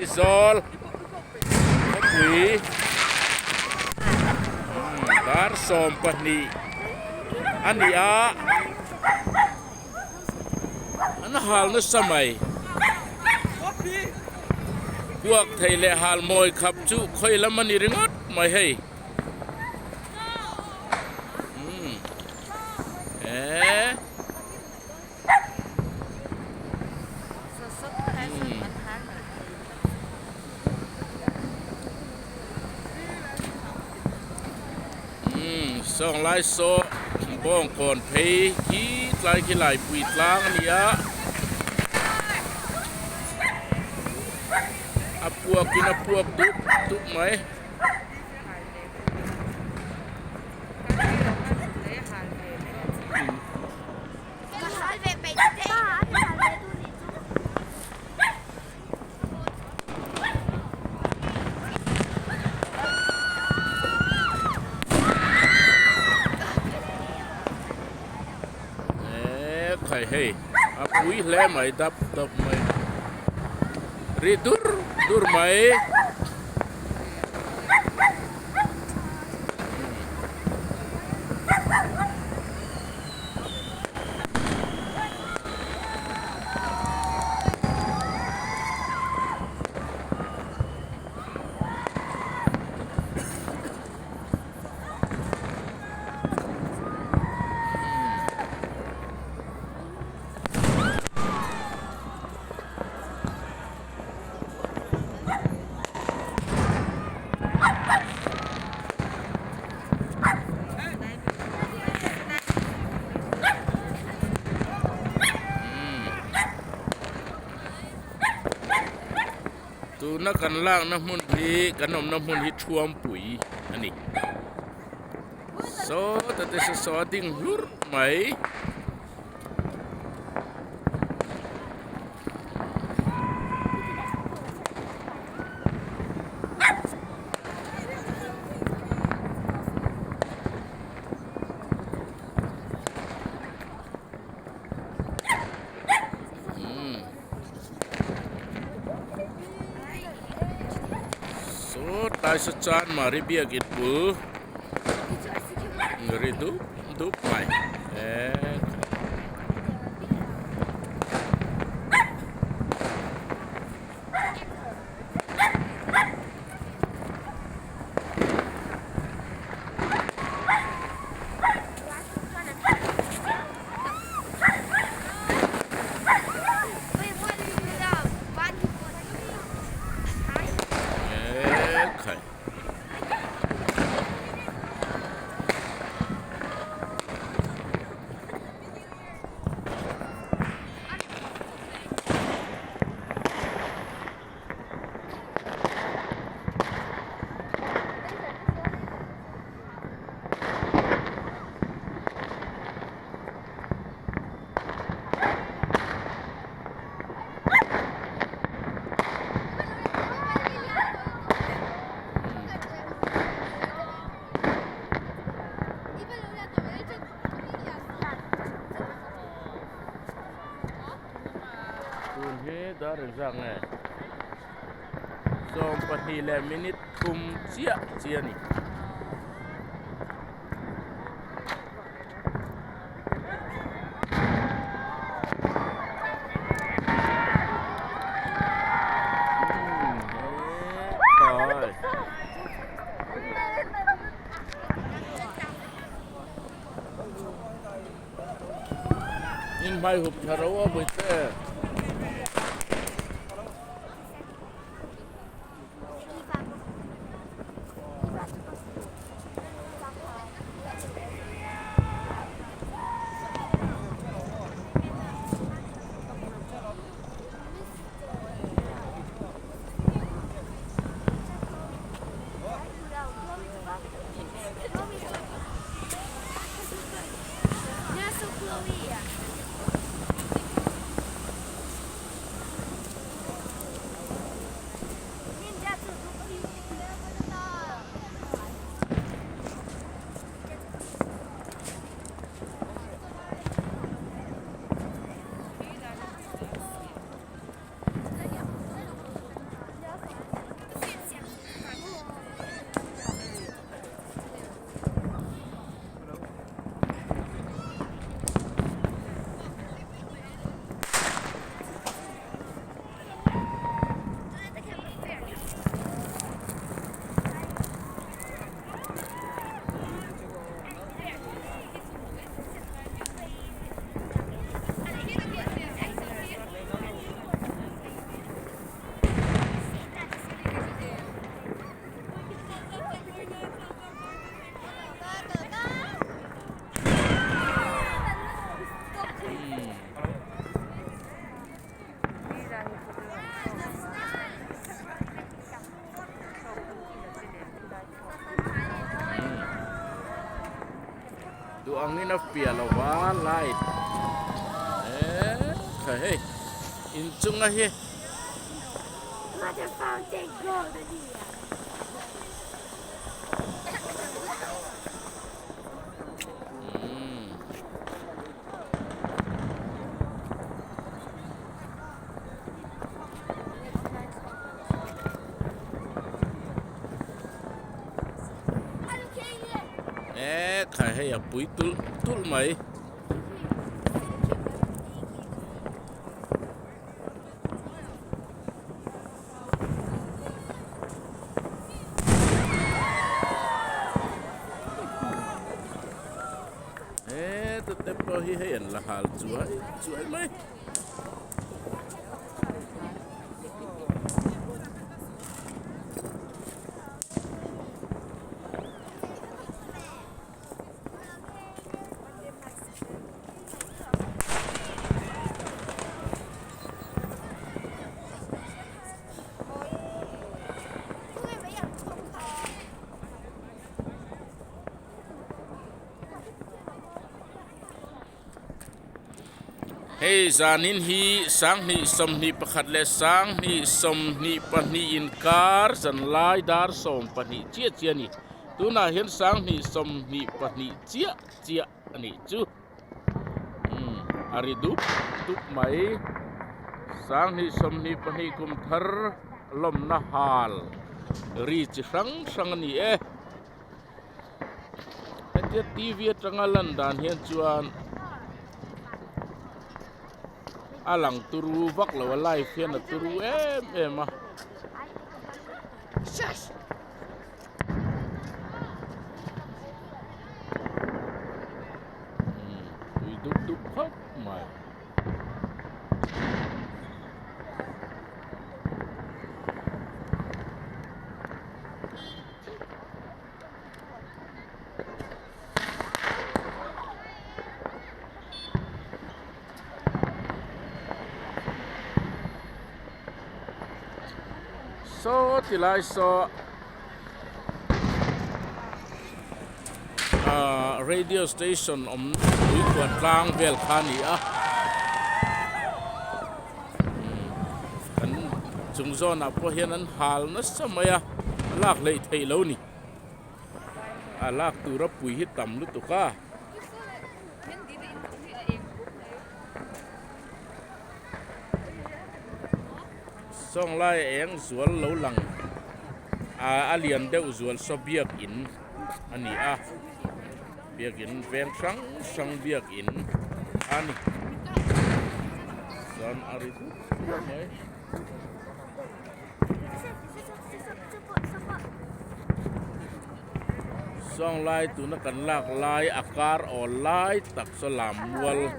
Isol Kopi Dar sompah ni Ania Ana hal na samayพวกไทยและฮาลมอยขับจุค่อยละมันนี่งดไม่ให้ส่องไล่โซ่บ้องก่อนเพยขี้ไล่ขี้ไหลปุยตล้างนี่อะอับพวกกินอับพวกทุกไหมใครให้อับปุยแล้วไหมดับไหมรีดูไหมตูนักกันล่างน้ำมันพีกันนมน้ำมันฮิตช่วมปุ๋ยอันนี้โซ่แต่สอดิ้งลุรไหมตายสัจจานมาริเบียกิดบุงริดูไปคุณเฮดาร์จังไง2 menit kum cia ni in mai hup tharawa boite อังนี้นะเปียละวาไล่เฮ้ยอินจุงอะเฮ้ Motherfucking golden here. ใครให้ปุ๋ยตุลไหมตัวเต็มพอให้เห็นละหาสวยไหมเฮ้จานินฮีสังนีสมนีประคัดเลสังนีสมนีปนีอินการสันลายดาร์สมปนีเจียนี่ตัวน่าเห็นสังนีสมนีปนีเจียอันนี้จูอาริดุตุกไหมสังนีสมนีปนีกุมทรลมนาฮาลรีจสังนี่เจ้าทีวีจังลันดานเห็นจวนalang turu vak la walai fian turu em ah Shush. Duk hop mai so tilai so radio station lui kwan tlang vel khani kan chung zona po hian an hal na samaya lak lei thei lo ni lak tura pui hi tam lu tu ka song lai eng zual lo lang alian deuh zual so biak in ani biak in veng sang biak in ani zon ari tu mai song lai tu na kan lak lai akar o lai tak so lam wal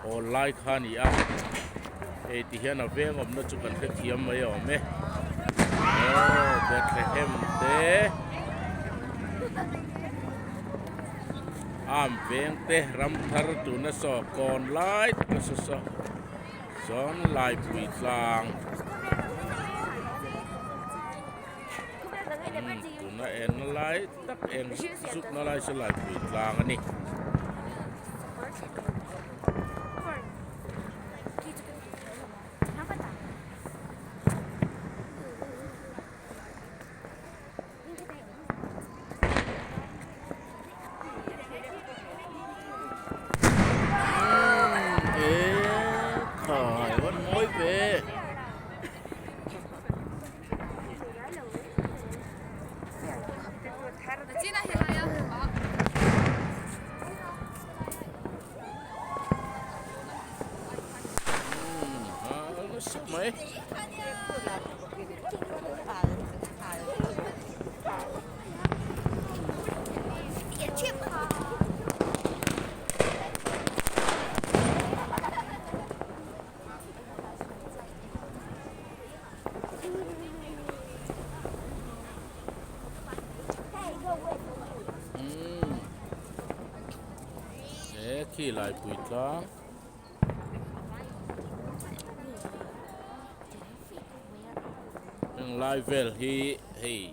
o lai khani ti hian veng om na chu kan the thiam mai me Bethlehem te am veng te ram thar tu na so kon lai ta so zon lai pui tlang tu na en lai tak en suk na lai so lai pui tlang ani mấy khi lại quỳ đó lai vel hi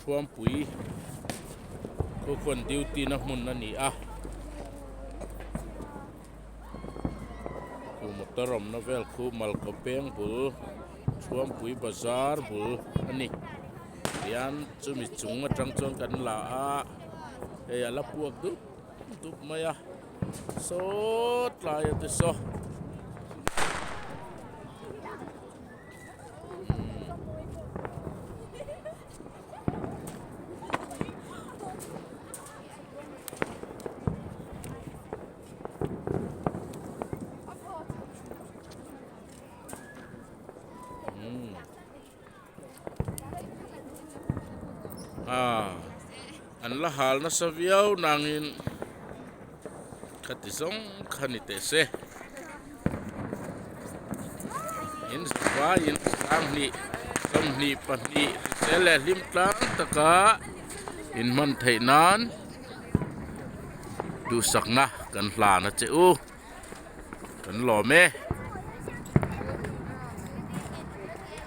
thuam pui ko kon duty na mun na ni ตรมนเวลคูมัลกเปงบุลช่วงปุยบาซาร์บุลอันนี้ยันจุมิจุงมาจังจนกันละเฮียละพวกดุบมาสดลายติโซอันละหาลนัสเวียวนางอินขัดที่สองขันนิเตเซอินสวาอินสังนีสมนีปนีเซเลลิมกลางตะกะอินมันไทยนานดูสักนะกันหลานะเจ้ากันหล่อเม